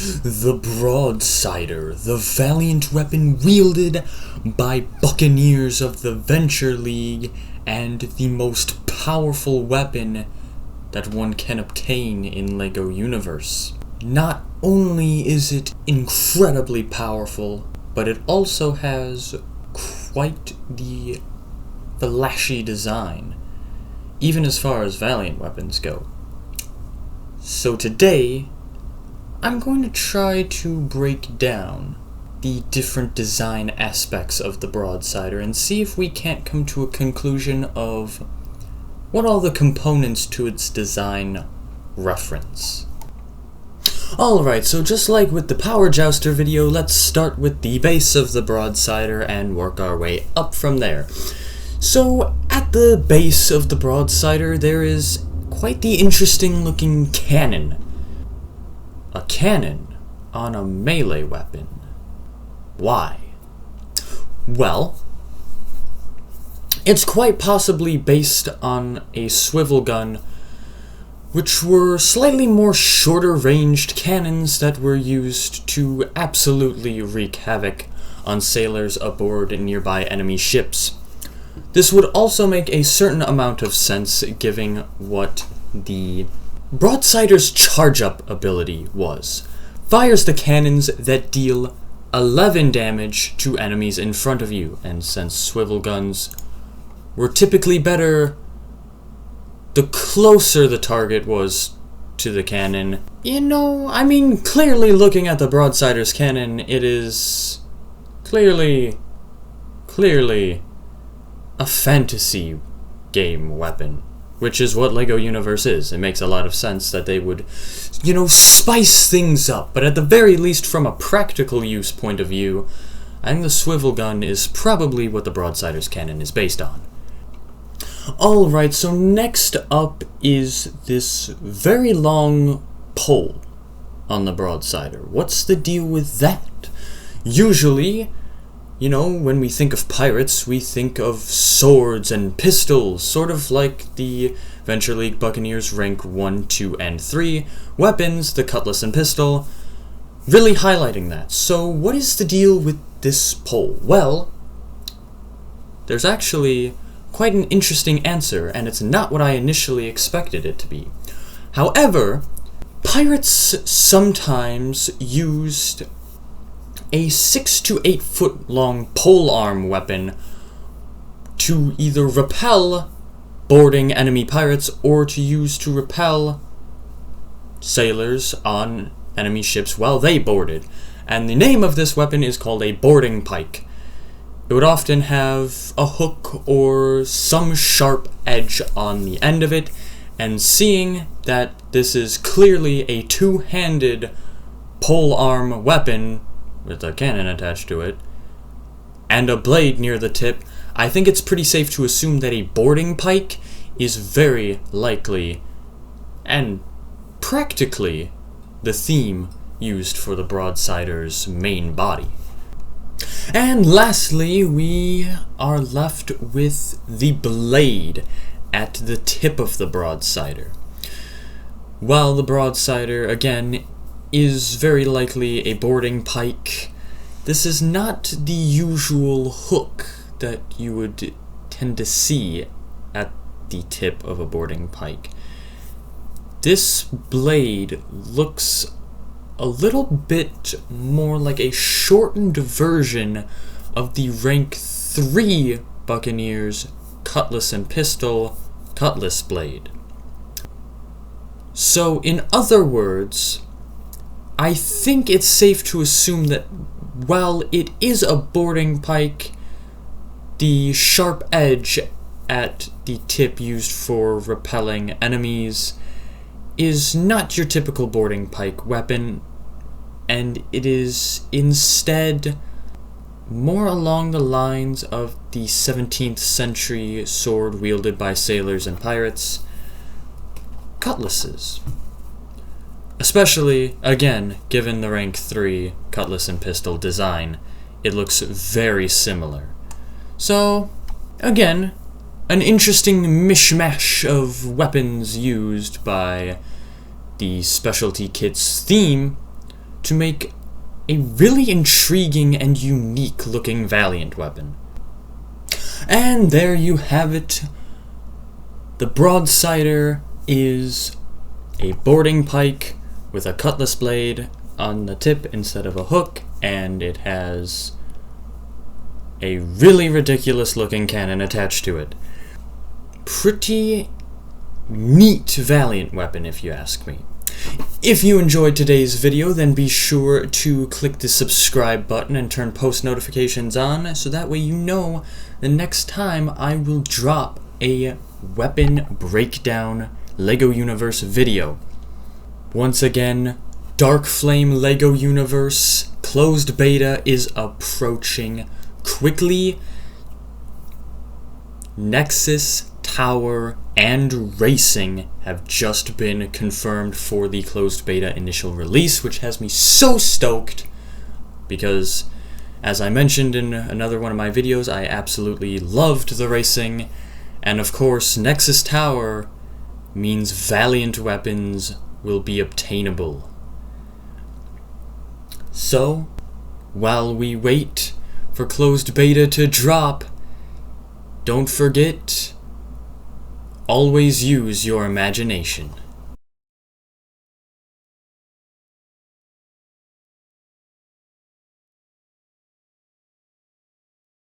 The Broadsider, the valiant weapon wielded by buccaneers of the Venture League, and the most powerful weapon that one can obtain in LEGO Universe. Not only is it incredibly powerful, but it also has quite the flashy design, even as far as Valiant Weapons go. So today, I'm going to try to break down the different design aspects of the Broadsider and see if we can't come to a conclusion of what all the components to its design reference. Alright, so just like with the Power Jouster video, let's start with the base of the Broadsider and work our way up from there. So, at the base of the Broadsider, there is quite the interesting looking cannon. A cannon on a melee weapon. Why? Well, it's quite possibly based on a swivel gun, which were slightly more shorter ranged cannons that were used to absolutely wreak havoc on sailors aboard nearby enemy ships. This would also make a certain amount of sense given what the Broadsider's charge-up ability was. Fires the cannons that deal 11 damage to enemies in front of you, and since swivel guns were typically better the closer the target was to the cannon, clearly looking at the Broadsider's cannon, it is clearly a fantasy game weapon, which is what LEGO Universe is. It makes a lot of sense that they would, spice things up, but at the very least from a practical use point of view, I think the swivel gun is probably what the Broadsider's cannon is based on. Alright, so next up is this very long pole on the Broadsider. What's the deal with that? Usually, when we think of pirates, we think of swords and pistols, sort of like the Venture League Buccaneers rank 1, 2, and 3 weapons, the cutlass and pistol, really highlighting that. So what is the deal with this pole? Well, there's actually quite an interesting answer, and it's not what I initially expected it to be. However, pirates sometimes used a 6 to 8 foot long polearm weapon to either repel boarding enemy pirates or to use to repel sailors on enemy ships while they boarded. And the name of this weapon is called a boarding pike. It would often have a hook or some sharp edge on the end of it, and seeing that this is clearly a two-handed polearm weapon with a cannon attached to it, and a blade near the tip, I think it's pretty safe to assume that a boarding pike is very likely, and practically, the theme used for the Broadsider's main body. And lastly, we are left with the blade at the tip of the Broadsider. While the Broadsider, again, is very likely a boarding pike, this is not the usual hook that you would tend to see at the tip of a boarding pike. This blade looks a little bit more like a shortened version of the rank 3 Buccaneers cutlass and pistol cutlass blade. So in other words, I think it's safe to assume that while it is a boarding pike, the sharp edge at the tip used for repelling enemies is not your typical boarding pike weapon, and it is instead more along the lines of the 17th century sword wielded by sailors and pirates, cutlasses. Especially, again, given the rank 3 cutlass and pistol design, it looks very similar. So, again, an interesting mishmash of weapons used by the specialty kit's theme to make a really intriguing and unique looking Valiant weapon. And there you have it. The Broadsider is a boarding pike with a cutlass blade on the tip instead of a hook, and it has a really ridiculous looking cannon attached to it. Pretty neat Valiant weapon, if you ask me. If you enjoyed today's video, then be sure to click the subscribe button and turn post notifications on, so that way you know the next time I will drop a weapon breakdown LEGO Universe video. Once again, Darkflame LEGO Universe closed beta is approaching quickly. Nexus, Tower, and Racing have just been confirmed for the closed beta initial release, which has me so stoked because, as I mentioned in another one of my videos, I absolutely loved the Racing, and of course Nexus Tower means Valiant Weapons will be obtainable. So, while we wait for closed beta to drop, don't forget, always use your imagination.